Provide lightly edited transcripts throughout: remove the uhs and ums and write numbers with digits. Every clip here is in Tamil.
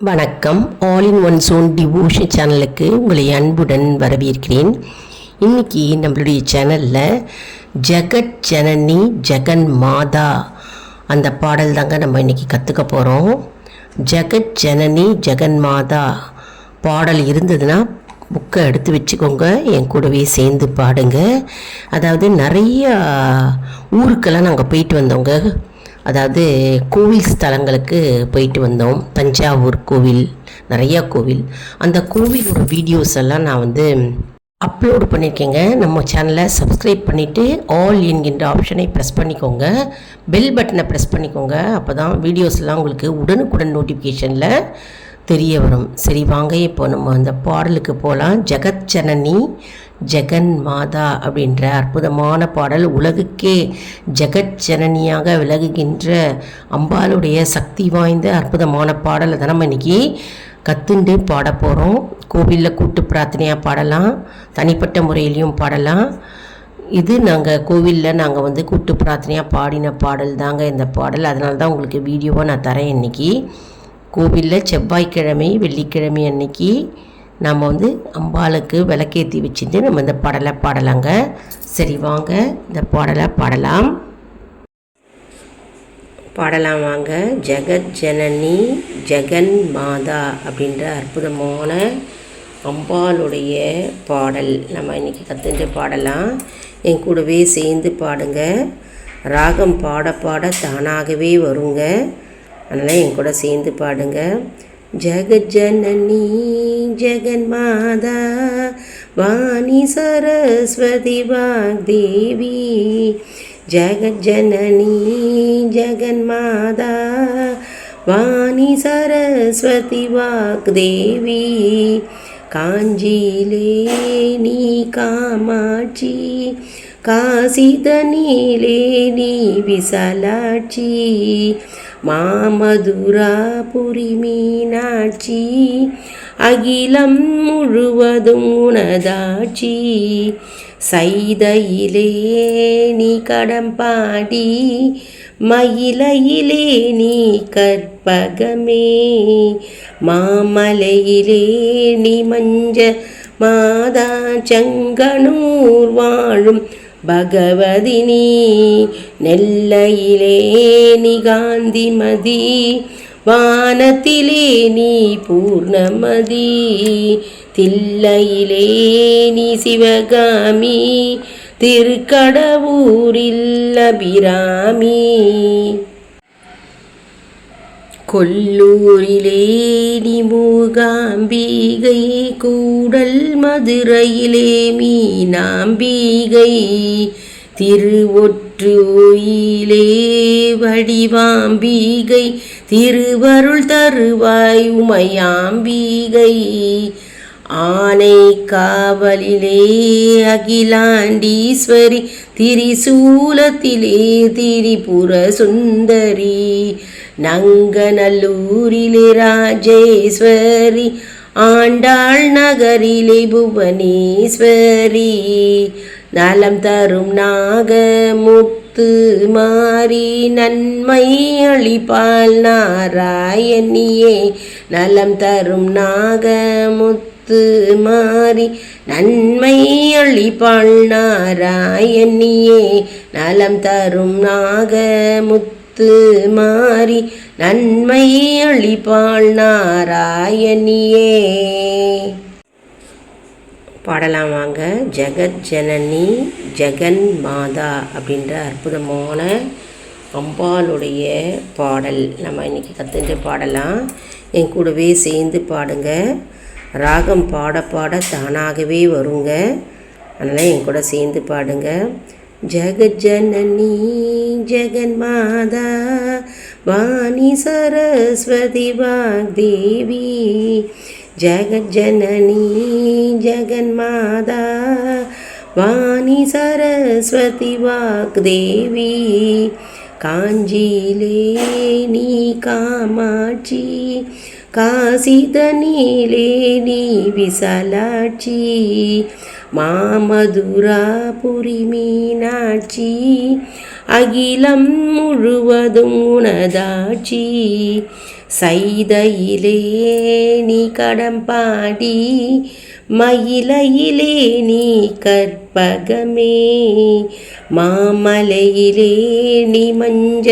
வணக்கம். All in one zone devotion சேனலுக்கு உங்களை அன்புடன் வரவேற்கிறேன். இன்றைக்கி நம்மளுடைய சேனலில் ஜெகத் ஜனனி ஜெகன் மாதா அந்த பாடல் தாங்க நம்ம இன்றைக்கி கற்றுக்க போகிறோம். ஜெகத் ஜனனி ஜெகன் மாதா பாடல் இருந்ததுன்னா புக்கை எடுத்து வச்சுக்கோங்க, என் கூடவே சேர்ந்து பாடுங்க. அதாவது நிறைய ஊருக்கெல்லாம் நாங்கள் போயிட்டு வந்தோங்க. அதாவது கோவில் ஸ்தலங்களுக்கு போயிட்டு வந்தோம். தஞ்சாவூர் கோவில், நிறையா கோவில். அந்த கோவிலோட வீடியோஸ் எல்லாம் நான் அப்லோடு பண்ணியிருக்கேங்க. நம்ம சேனலை சப்ஸ்கிரைப் பண்ணிவிட்டு ஆல் என்கின்ற ஆப்ஷனை ப்ரெஸ் பண்ணிக்கோங்க, பெல் பட்டனை ப்ரெஸ் பண்ணிக்கோங்க. அப்போ தான் வீடியோஸ்லாம் உங்களுக்கு உடனுக்குடன் நோட்டிஃபிகேஷனில் தெரிய வரும். சரி வாங்க, இப்போ நம்ம அந்த பாடலுக்கு போகலாம். ஜெகத் ஜனனி ஜெகன் மாதா அப்படின்ற அற்புதமான பாடல். உலகுக்கே ஜெகத் ஜனனியாக விலகுகின்ற அம்பாளுடைய சக்தி வாய்ந்த அற்புதமான பாடலை தான் நம்ம இன்றைக்கி கற்றுண்டு பாட போகிறோம். கோவிலில் கூட்டு பிரார்த்தனையாக பாடலாம், தனிப்பட்ட முறையிலையும் பாடலாம். இது நாங்கள் கோவிலில் நாங்கள் கூட்டு பிரார்த்தனையாக பாடின பாடல் தாங்க இந்த பாடல். அதனால தான் உங்களுக்கு வீடியோவாக நான் தரேன். இன்றைக்கி கோவிலில் செவ்வாய்க்கிழமை வெள்ளிக்கிழமை அன்னைக்கு நம்ம அம்பாளுக்கு விளக்கேற்றி வச்சுட்டு நம்ம இந்த பாடலை பாடலாங்க. சரி வாங்க, இந்த பாடலை பாடலாம் வாங்க. ஜெகத் ஜனனி ஜெகன் மாதா அப்படின்ற அற்புதமான அம்பாளுடைய பாடல் நம்ம இன்றைக்கி கற்றுட்டு பாடலாம். என் கூடவே சேர்ந்து பாடுங்க. ராகம் பாட பாட தானாகவே வருங்க. அதனால் என் கூட சேர்ந்து பாடுங்க. ஜெகத் ஜனனி ஜெகன் மாதா வாணி சரஸ்வதி வாக்தேவி. ஜெகத் ஜனனி ஜெகன் மாதா வாணி சரஸ்வதி வாக்தேவி. காஞ்சியிலே நீ காமாட்சி, காசிதனிலே நீ விசாலாட்சி, மாமதுராபுரி மீனாட்சி, அகிலம் முழுவதும் உனதாட்சி. சைதையிலே நீ கடம்பாடி, மயிலையிலே நீ கற்பகமே, மாமலையிலே நீ மஞ்ச மாதா, செங்கனூர் வாழும் பகவதினி, நெல்லையிலே நீ காந்திமதி, வானத்திலே நீ பூர்ணமதி, தில்லையிலே நீ சிவகாமி, திருக்கடவூரில் அபிராமி, கொல்லூரிலே நீ மூகாம்பிகை, கூடல் மதுரையிலே மீனாம்பிகை, திருவொற்றியூரிலே வடிவாம்பிகை, திருவருள் தருவாய் உமையாம்பிகை, ஆனை காவலிலே அகிலாண்டீஸ்வரி, திரிசூலத்திலே திரிபுர சுந்தரி, நங்கநல்லூரிலே ராஜேஸ்வரி, ஆண்டாள் நகரிலே புவனேஸ்வரி, நலம் தரும் நாகமுத்து மாரி, நன்மை அளிப்பால் நாராயணியே, நலம் தரும் நாகமுத்து மாரி, நன்மை அளிப்பாள் நாராயணியே, நலம் தரும் நாகமுத்து மாரி, நன்மை அளிப்பாள் நாராயணியே. பாடலாம் வாங்க. ஜெகத் ஜனனி ஜெகன் மாதா அப்படின்ற அற்புதமான அம்பாளுடைய பாடல் நம்ம இன்றைக்கி கற்றுட்டு பாடலாம். என் கூடவே சேர்ந்து பாடுங்க. ராகம் பாட பாட தானாகவே வருங்க. அதனால் என் கூட சேர்ந்து பாடுங்க. ஜெகத் ஜனனி ஜெகன் மாதா வாணி சரஸ்வதி வாக்தேவி. ஜெகத் ஜனனி ஜெகன் மாதா வாணி சரஸ்வதி வாக்தேவி. காஞ்சியிலே நீ காமாட்சி, காசிதனிலே நீ விசாலாட்சி, மாமதுராபுரி மீனாட்சி அகிலம் முழுவதும் உனதாட்சி சைதையிலே நீ கடம்பாடி மயிலையிலே நீ கற்பகமே மாமலையிலே நீ மஞ்ச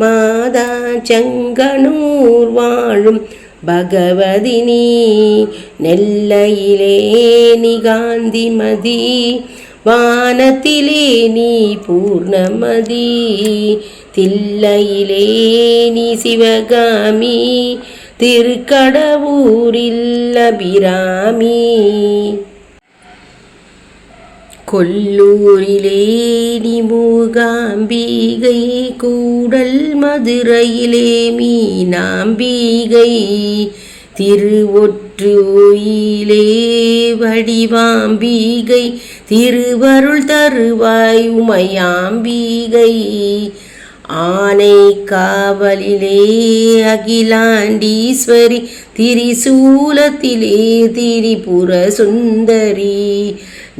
மாதா செங்கனூர் வாழும் பகவதினி நெல்லையிலே நீ காந்திமதி வானத்திலே நீ பூர்ணமதி தில்லையிலே நீ சிவகாமி திருக்கடவூரில் அபிராமி கொல்லூரிலே நீ மூகாம்பிகை கூடல் மதுரையிலே மீனாம்பிகை திருவொற்றியூரிலே வடிவாம்பிகை திருவருள் தருவாய் உமையாம்பிகை ஆனை காவலிலே அகிலாண்டீஸ்வரி திரிசூலத்திலே திரிபுர சுந்தரி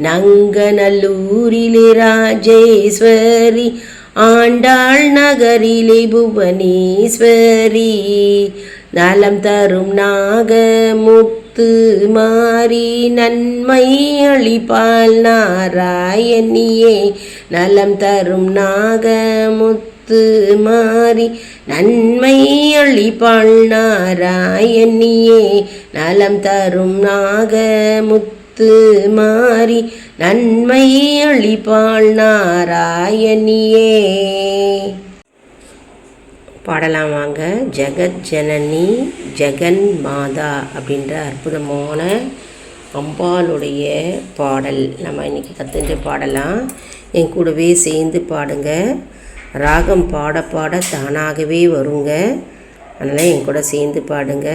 நங்கநல்லூரிலே ராஜேஸ்வரி ஆண்டாள் நகரிலே புவனேஸ்வரி நலம் தரும் நாகமுத்து மாறி நன்மை அளிப்பால் நாராயணியே நலம் தரும் நாகமுத்து மாறி நன்மை அளிப்பாள் நாராயணியே நலம் தரும் நாகமுத்து மாறி நன்மை அளிப்பாள் நாராயணியே. பாடலாம் வாங்க. ஜெகத் ஜனனி ஜெகன் மாதா அப்படின்ற அற்புதமான அம்பாளுடைய பாடல் நம்ம இன்றைக்கி கற்றுட்டு பாடலாம். என் கூடவே சேர்ந்து பாடுங்க. ராகம் பாட பாட தானாகவே வருங்க. அதனால் என் கூட சேர்ந்து பாடுங்க.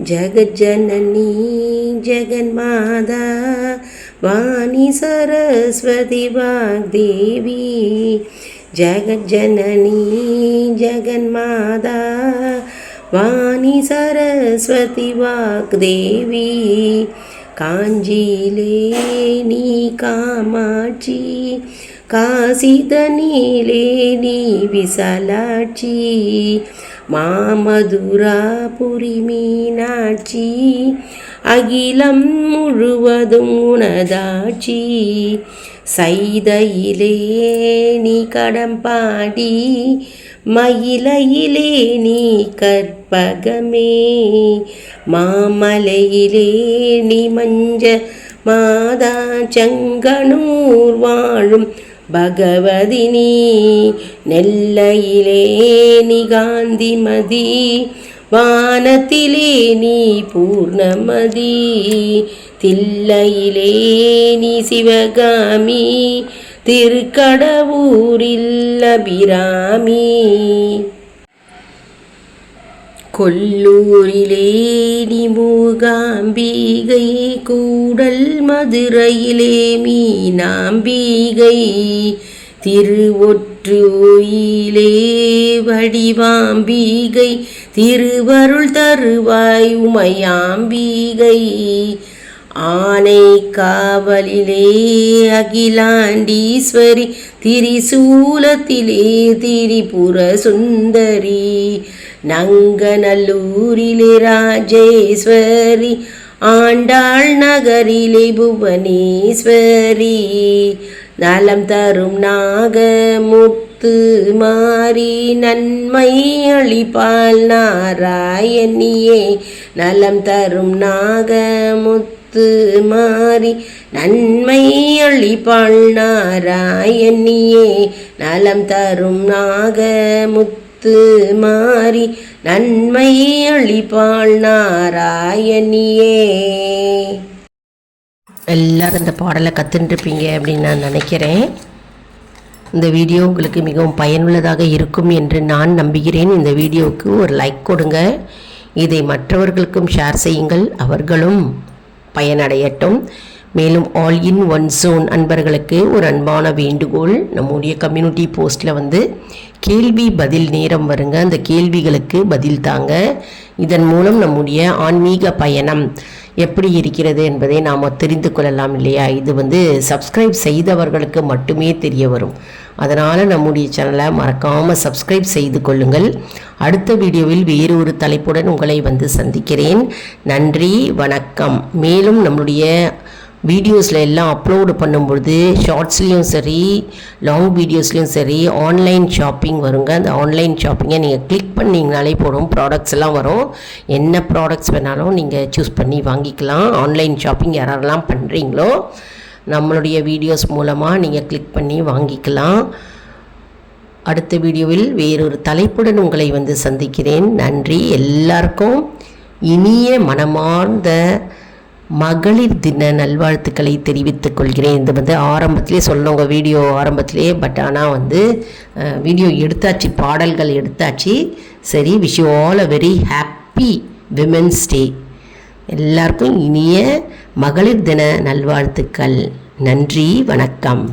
ஜெகத் ஜனனி ஜெகன் மாதா வாணி சரஸ்வதி வாக்தேவி ஜெகத் ஜனனி ஜெகன் மாதா வாணி சரஸ்வதி வாக்தேவி காஞ்சியிலே நீ காமாட்சி காசிதனிலே நீ விசாலாட்சி மாமதுராபுரி மீனாட்சி அகிலம் முழுவதும் உனதாட்சி சைதையிலே நீ கடம்பாடி மயிலையிலே நீ கற்பகமே மாமலையிலே நீ மஞ்ச மாதா செங்கனூர் வாழும் பகவதினி நெல்லையிலே நீ காந்திமதி வானத்திலே நீ பூர்ணமதி தில்லையிலே நீ சிவகாமி திருக்கடவூரில் அபிராமி கொல்லூரிலே நீ மூகாம்பிகை கூடல் மதுரையிலே மீனாம்பிகை திருவொற்றியூரிலே வடிவாம்பிகை திருவருள் தருவாய் உமையாம்பிகை ஆனை காவலிலே அகிலாண்டீஸ்வரி திரிசூலத்திலே திரிபுர சுந்தரி நங்கநல்லூரிலே ராஜேஸ்வரி ஆண்டாள் நகரிலே புவனேஸ்வரி நலம் தரும் நாகமுத்து மாறி நன்மை அளிப்பால் நாராயணியே நலம் தரும் நாகமுத்து மாறி நன்மை அளிப்பாள் நாராயணியே நலம் தரும் நாகமுத்து மாறி நன்மை அளிப்பாள் நாராயணியே. எல்லாரும் இந்த பாடலை கற்றுட்டுருப்பீங்க அப்படின்னு நான் நினைக்கிறேன். இந்த வீடியோ உங்களுக்கு மிகவும் பயனுள்ளதாக இருக்கும் என்று நான் நம்புகிறேன். இந்த வீடியோவுக்கு ஒரு லைக் கொடுங்க. இதை மற்றவர்களுக்கும் ஷேர் செய்யுங்கள், அவர்களும் பயனடையட்டும். மேலும் ஆல் இன் ஒன் ஜோன் அன்பர்களுக்கு ஒரு அன்பான வேண்டுகோள். நம்முடைய கம்யூனிட்டி போஸ்ட்டில் கேள்வி பதில் நேரம் வருங்க. அந்த கேள்விகளுக்கு பதில் தாங்க. இதன் மூலம் நம்முடைய ஆன்மீக பயணம் எப்படி இருக்கிறது என்பதை நாம் தெரிந்து கொள்ளலாம் இல்லையா? இது வந்து சப்ஸ்கிரைப் செய்தவர்களுக்கு மட்டுமே தெரிய வரும். அதனால் நம்முடைய சேனலை மறக்காமல் சப்ஸ்கிரைப் செய்து கொள்ளுங்கள். அடுத்த வீடியோவில் வேறு ஒரு தலைப்புடன் உங்களை வந்து சந்திக்கிறேன். நன்றி, வணக்கம். மேலும் நம்மளுடைய வீடியோஸில் எல்லாம் அப்லோடு பண்ணும்பொழுது ஷார்ட்ஸ்லேயும் சரி, லாங் வீடியோஸ்லேயும் சரி ஆன்லைன் ஷாப்பிங் வருங்க. அந்த ஆன்லைன் ஷாப்பிங்கை நீங்கள் கிளிக் பண்ணிங்கனாலே போடும், ப்ராடக்ட்ஸ் எல்லாம் வரும். என்ன ப்ராடக்ட்ஸ் வேணாலும் நீங்கள் சூஸ் பண்ணி வாங்கிக்கலாம். ஆன்லைன் ஷாப்பிங் யாரெல்லாம் பண்ணுறீங்களோ நம்மளுடைய வீடியோஸ் மூலமாக நீங்கள் கிளிக் பண்ணி வாங்கிக்கலாம். அடுத்த வீடியோவில் வேறொரு தலைப்புடன் உங்களை வந்து சந்திக்கிறேன். நன்றி. எல்லாருக்கும் இனிய மனமார்ந்த மகளிர் தின நல்வாழ்த்துக்களை தெரிவித்துக் கொள்கிறேன். இது வந்து ஆரம்பத்திலே சொல்லணுங்க, வீடியோ ஆரம்பத்திலே. பட் ஆனால் வந்து வீடியோ எடுத்தாச்சு, பாடல்கள் எடுத்தாச்சு. சரி, wish you all a very happy women's day. எல்லாருக்கும் இனிய மகளிர் தின நல்வாழ்த்துக்கள். நன்றி, வணக்கம்.